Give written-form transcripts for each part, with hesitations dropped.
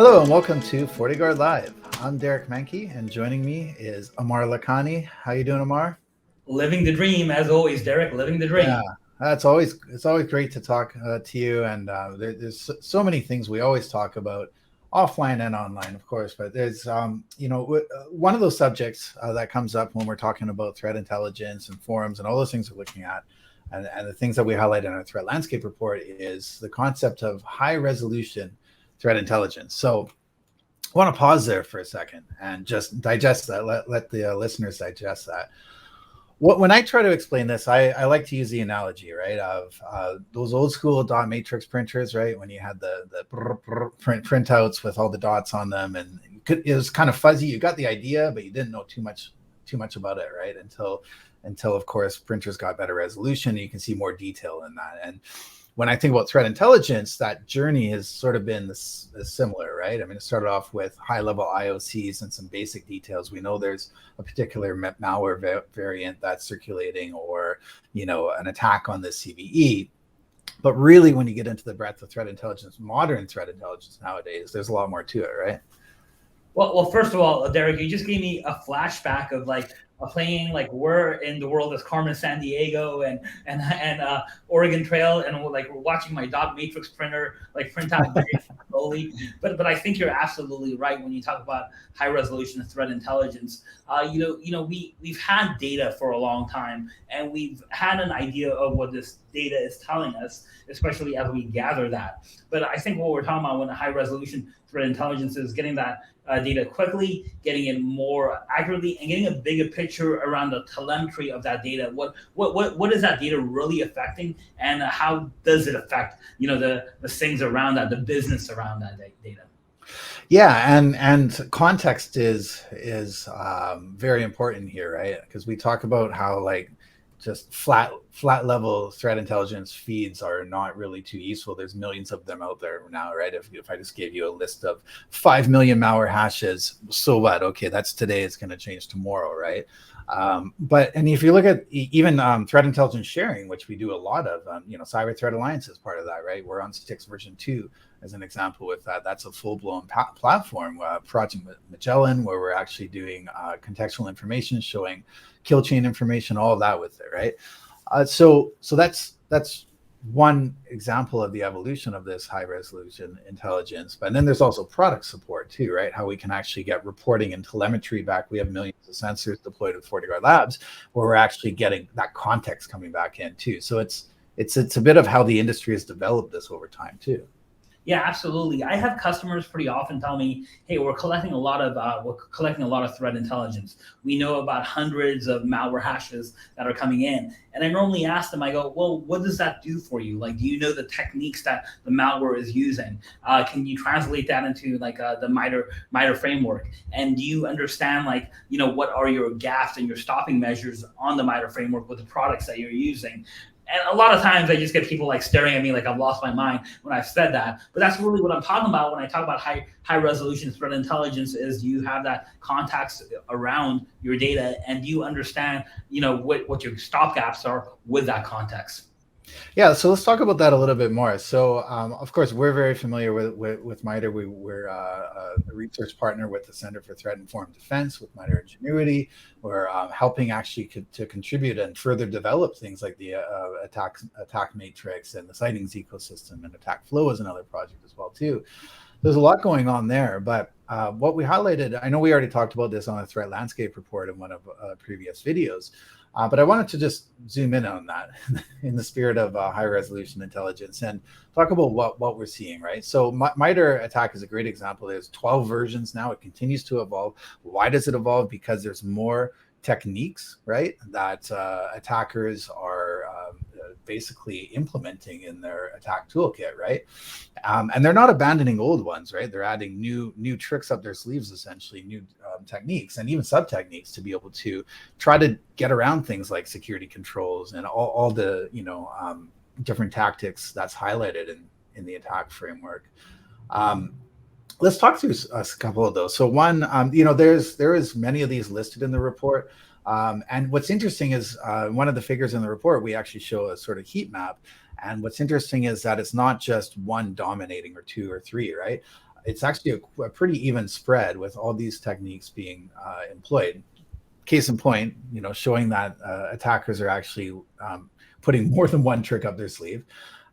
Hello and welcome to FortiGuard Live. I'm Derek Manky, and joining me is Aamir Lakhani. How you doing, Aamir? Living the dream, as always, Derek. Living the Yeah, dream. it's always great to talk to you. And there's so many things we always talk about, offline and online, of course. But there's one of those subjects that comes up when we're talking about threat intelligence and forums and all those things we're looking at. And the things that we highlight in our threat landscape report is the concept of high resolution threat intelligence. So I want to pause there for a second and just digest that. Let the listeners digest that. When I try to explain this, I like to use the analogy, right, of those old school dot matrix printers, right, when you had the printouts with all the dots on them, and it was kind of fuzzy. You got the idea, but you didn't know too much about it, right, until of course printers got better resolution and you can see more detail in that. And when I think about threat intelligence, that journey has sort of been similar, right? I mean, it started off with high-level IOCs and some basic details. We know there's a particular malware variant that's circulating, or an attack on this CVE. But really, when you get into the breadth of threat intelligence, modern threat intelligence nowadays, there's a lot more to it, right? Well, first of all, Derek, you just gave me a flashback of playing we're in the world of Carmen Sandiego and Oregon Trail, and we're watching my dot matrix printer print out very slowly. But I think you're absolutely right when you talk about high resolution threat intelligence. We've had data for a long time, and we've had an idea of what this data is telling us, especially as we gather that. But I think what we're talking about when high resolution threat intelligence is getting that data quickly, getting it more accurately, and getting a bigger picture around the telemetry of that data. What is that data really affecting, and how does it affect the things around that, the business around that data? Yeah, and context is very important here, right? Because we talk about how just flat level threat intelligence feeds are not really too useful. There's millions of them out there now, right? If I just gave you a list of 5 million malware hashes, so what? Okay, that's today, it's going to change tomorrow, right? And if you look at even threat intelligence sharing, which we do a lot of, Cyber Threat Alliance is part of that, right? We're on STIX version 2 as an example with that. That's a full-blown platform, Project Magellan, where we're actually doing contextual information, showing kill chain information, all of that with it, right? So that's one example of the evolution of this high resolution intelligence. But then there's also product support too, right? How we can actually get reporting and telemetry back. We have millions of sensors deployed with FortiGuard Labs, where we're actually getting that context coming back in too. So it's a bit of how the industry has developed this over time too. Yeah, absolutely. I have customers pretty often tell me, "Hey, we're collecting a lot of threat intelligence. We know about hundreds of malware hashes that are coming in." And I normally ask them, I go, "Well, what does that do for you? Do you know the techniques that the malware is using? Can you translate that into the MITRE framework? And do you understand what are your gaps and your stopping measures on the MITRE framework with the products that you're using?" And a lot of times I just get people staring at me like I've lost my mind when I've said that. But that's really what I'm talking about when I talk about high resolution threat intelligence. Is you have that context around your data, and you understand what your stop gaps are with that context. Yeah, so let's talk about that a little bit more. So, of course, we're very familiar with MITRE. We're a research partner with the Center for Threat Informed Defense with MITRE Ingenuity. We're helping actually to contribute and further develop things like the attack matrix and the sightings ecosystem, and attack flow is another project as well too. There's a lot going on there, but what we highlighted, I know we already talked about this on a threat landscape report in one of previous videos, but I wanted to just zoom in on that in the spirit of high resolution intelligence and talk about what we're seeing, right? So MITRE attack is a great example. There's 12 versions now. It continues to evolve. Why does it evolve? Because there's more techniques, right, that attackers are basically implementing in their attack toolkit, right? And they're not abandoning old ones, right? They're adding new tricks up their sleeves, essentially, new techniques and even sub techniques to be able to try to get around things like security controls and all the different tactics that's highlighted in the attack framework. Let's talk through a couple of those. So one, there is many of these listed in the report. And what's interesting is one of the figures in the report, we actually show a sort of heat map. And what's interesting is that it's not just one dominating or two or three, right? it's actually a pretty even spread with all these techniques being employed. Case in point, showing that attackers are actually putting more than one trick up their sleeve.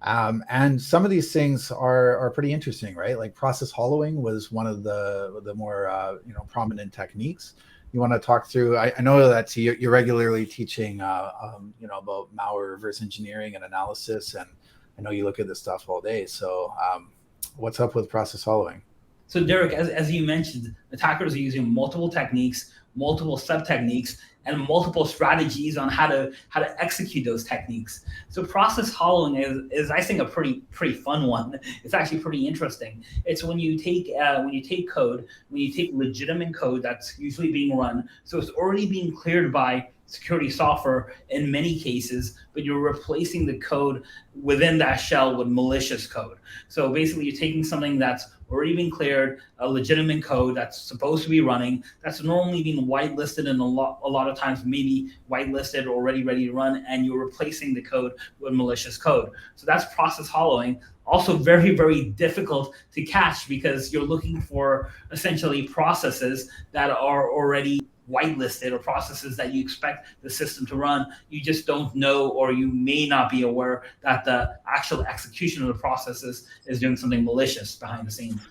And some of these things are pretty interesting, right? Like process hollowing was one of the more prominent techniques. You want to talk through? I know that you're regularly teaching about malware reverse engineering and analysis, and I know you look at this stuff all day. So what's up with process hollowing? So Derek, as you mentioned, attackers are using multiple techniques, multiple sub techniques, and multiple strategies on how to execute those techniques. So process hollowing is I think a pretty fun one. It's actually pretty interesting. It's when you take code, when you take legitimate code that's usually being run, so it's already being cleared by security software in many cases, but you're replacing the code within that shell with malicious code. So basically, you're taking something that's already been cleared, a legitimate code that's supposed to be running, that's normally being whitelisted, and a lot of times maybe whitelisted or already ready to run, and you're replacing the code with malicious code. So that's process hollowing. Also very, very difficult to catch because you're looking for essentially processes that are already whitelisted, or processes that you expect the system to run. You just don't know, or you may not be aware that the actual execution of the processes is doing something malicious behind the scenes.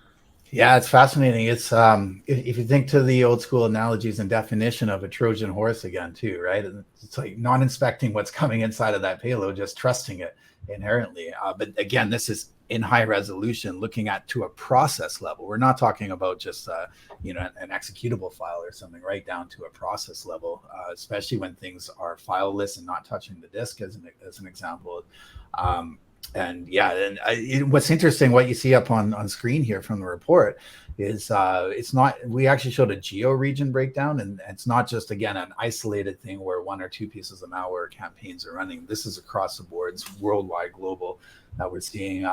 Yeah, it's fascinating. It's if you think to the old school analogies and definition of a Trojan horse again, too, right? It's like not inspecting what's coming inside of that payload, just trusting it inherently. But again, this is in high resolution, looking at to a process level. We're not talking about just an executable file or something, right down to a process level, especially when things are fileless and not touching the disk, as an example. What's interesting, what you see up on screen here from the report is it's not, we actually showed a geo region breakdown, and it's not just, again, an isolated thing where one or two pieces of malware campaigns are running. This is across the board, it's worldwide, global, that we're seeing.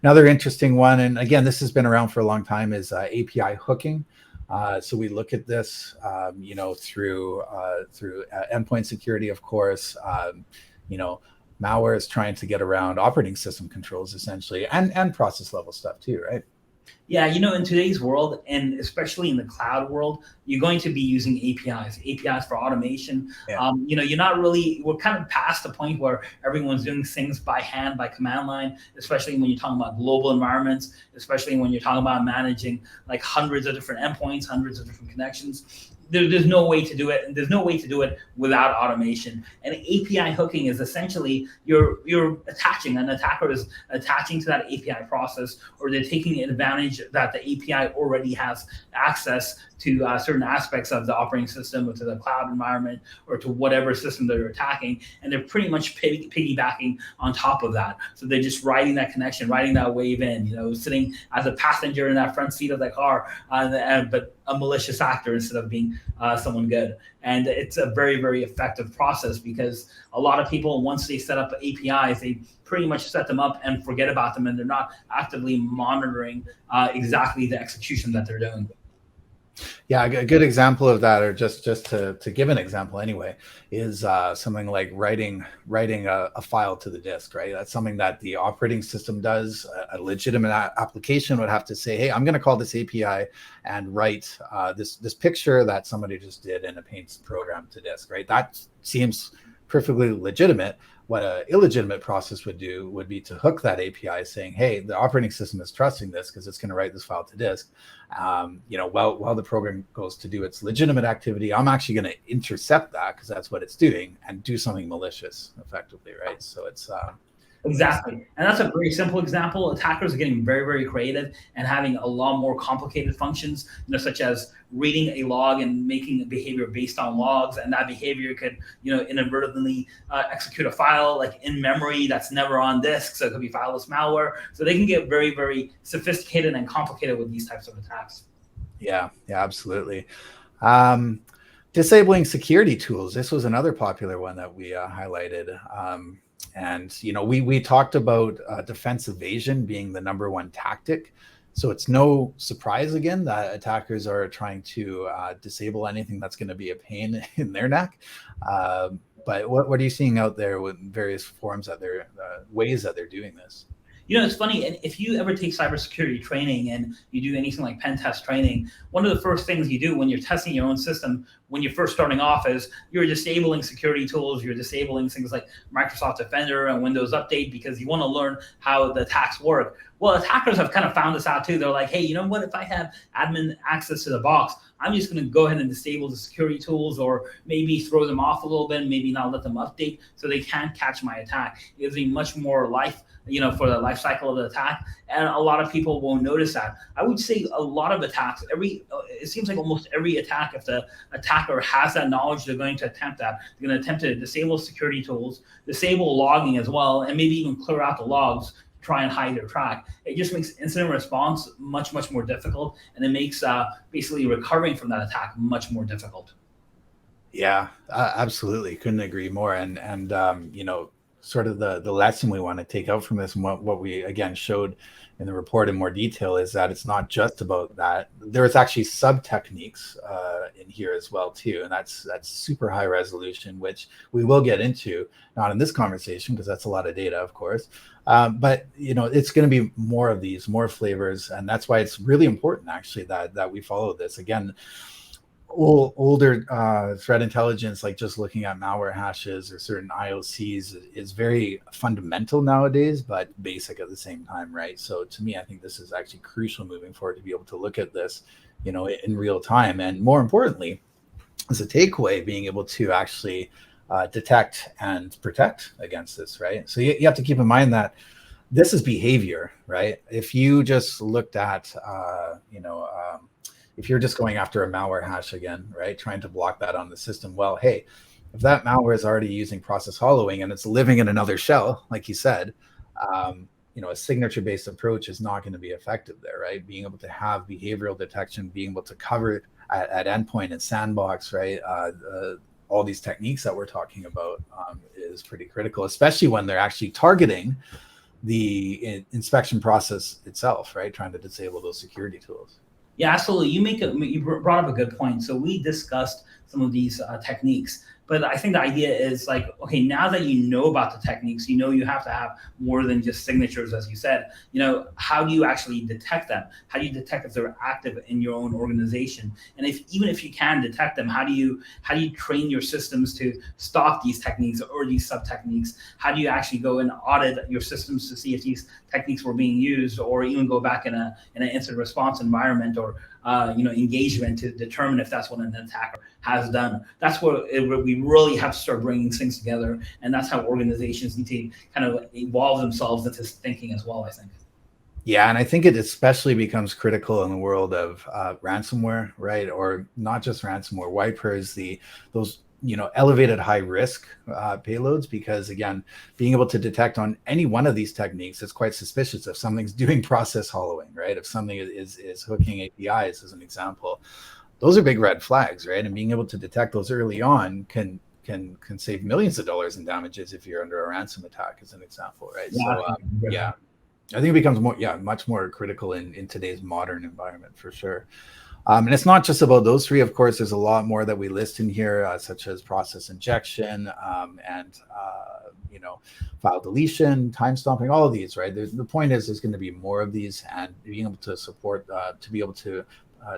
Another interesting one, and again, this has been around for a long time, is API hooking. So we look at this, through endpoint security, of course. Malware is trying to get around operating system controls, essentially, and process level stuff too, right? Yeah, in today's world, and especially in the cloud world, you're going to be using APIs for automation. Yeah. We're kind of past the point where everyone's doing things by hand, by command line, especially when you're talking about global environments, especially when you're talking about managing like hundreds of different endpoints, hundreds of different connections. There's no way to do it, and there's no way to do it without automation. And API hooking is essentially you're attaching, an attacker is attaching to that API process, or they're taking advantage that the API already has access to certain aspects of the operating system, or to the cloud environment, or to whatever system they're attacking, and they're pretty much piggybacking on top of that. So they're just riding that connection, riding that wave in, sitting as a passenger in that front seat of the car, but a malicious actor instead of being someone good. And it's a very, very effective process, because a lot of people, once they set up APIs, they pretty much set them up and forget about them, and they're not actively monitoring exactly the execution that they're doing. Yeah, a good example of that, or just to give an example anyway, is something like writing a file to the disk, right? That's something that the operating system does. A legitimate application would have to say, hey, I'm going to call this API and write this picture that somebody just did in a Paint program to disk, right? That seems perfectly legitimate. What an illegitimate process would do would be to hook that API, saying, hey, the operating system is trusting this because it's going to write this file to disk. While the program goes to do its legitimate activity, I'm actually going to intercept that, because that's what it's doing, and do something malicious effectively, right? So it's Exactly. And that's a very simple example. Attackers are getting very, very creative and having a lot more complicated functions, such as reading a log and making a behavior based on logs. And that behavior could, inadvertently execute a file like in memory that's never on disk. So it could be fileless malware. So they can get very, very sophisticated and complicated with these types of attacks. Yeah, absolutely. Disabling security tools. This was another popular one that we highlighted. And we talked about defense evasion being the number one tactic. So it's no surprise, again, that attackers are trying to disable anything that's going to be a pain in their neck. But what are you seeing out there with various forms that they're ways that they're doing this? You know, it's funny. And if you ever take cybersecurity training and you do anything like pen test training, one of the first things you do when you're testing your own system, when you're first starting off, is you're disabling security tools. You're disabling things like Microsoft Defender and Windows Update because you want to learn how the attacks work. Well, attackers have kind of found this out too. They're like, hey, you know what? If I have admin access to the box, I'm just going to go ahead and disable the security tools, or maybe throw them off a little bit, maybe not let them update so they can't catch my attack. It gives me much more life, for the life cycle of the attack. And a lot of people won't notice that. I would say a lot of attacks, it seems like almost every attack, if the attacker has that knowledge, they're going to attempt that. They're going to attempt to disable security tools, disable logging as well, and maybe even clear out the logs, try and hide their track. It just makes incident response much, much more difficult, and it makes basically recovering from that attack much more difficult. Yeah, absolutely. Couldn't agree more. And sort of the lesson we want to take out from this, and what we again showed in the report in more detail, is that it's not just about that. There's actually sub techniques in here as well too, and that's super high resolution, which we will get into, not in this conversation because that's a lot of data, of course, but it's going to be more of these, more flavors, and that's why it's really important actually that we follow this. Again, older threat intelligence, like just looking at malware hashes or certain IOCs, is very fundamental nowadays, but basic at the same time, right? So to me, I think this is actually crucial moving forward to be able to look at this, in real time, and more importantly, as a takeaway, being able to actually detect and protect against this, right? So you have to keep in mind that this is behavior, right? If you just looked at, if you're just going after a malware hash again, right, trying to block that on the system, well, hey, if that malware is already using process hollowing and it's living in another shell, like you said, a signature-based approach is not going to be effective there, right? Being able to have behavioral detection, being able to cover it at endpoint and sandbox, right? All these techniques that we're talking about is pretty critical, especially when they're actually targeting the inspection process itself, right? Trying to disable those security tools. Yeah, absolutely. You brought up a good point. So we discussed some of these techniques, but I think the idea is like, okay, now that you know about the techniques, you have to have more than just signatures, as you said. How do you actually detect them? How do you detect if they're active in your own organization? And even if you can detect them, how do you train your systems to stop these techniques or these sub techniques? How do you actually go and audit your systems to see if these techniques were being used, or even go back in an incident response environment or engagement to determine if that's what an attacker has done? That's where we really have to start bringing things together, and that's how organizations need to kind of evolve themselves into thinking as well, I think. Yeah, and I think it especially becomes critical in the world of ransomware, right? Or not just ransomware, wipers, those elevated high risk payloads, because again, being able to detect on any one of these techniques, it's quite suspicious if something's doing process hollowing, right? If something is hooking APIs, as an example, those are big red flags, right? And being able to detect those early on can save millions of dollars in damages if you're under a ransom attack, as an example, right? Yeah. So I think it becomes much more critical in today's modern environment, for sure. And it's not just about those three. Of course, there's a lot more that we list in here, such as process injection and file deletion, time stomping, all of these, right? The point is there's going to be more of these, and being able to support, to be able to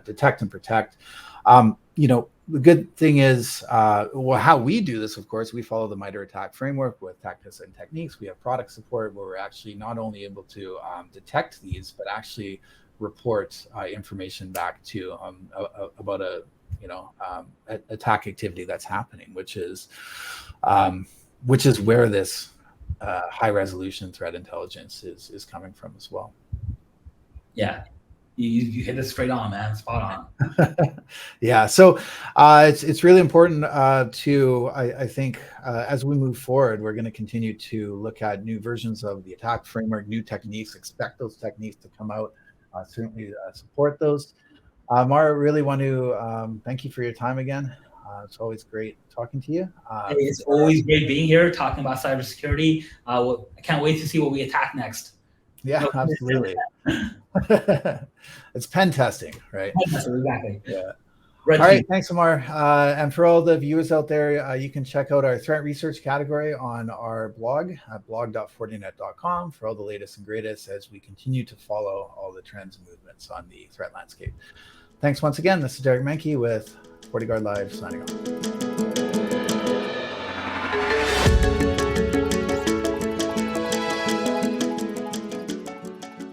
detect and protect. The good thing is, how we do this, of course, we follow the MITRE ATT&CK framework with tactics and techniques. We have product support where we're actually not only able to detect these, but actually report information back to about a attack activity that's happening, which is where this high resolution threat intelligence is coming from as well. Yeah, you hit it straight on, man. Spot on. Yeah, so it's really important to I think as we move forward, we're going to continue to look at new versions of the attack framework, new techniques. Expect those techniques to come out. Certainly support those. Mara, really want to thank you for your time again. It's always great talking to you. It's always great being here talking about cybersecurity. I can't wait to see what we attack next. Yeah, absolutely. It's pen testing, right? Exactly. Yeah. Red All right, team. thanks, Aamir. And for all the viewers out there, you can check out our threat research category on our blog at blog.fortinet.com for all the latest and greatest as we continue to follow all the trends and movements on the threat landscape. Thanks once again. This is Derek Manky with FortiGuard Live signing off.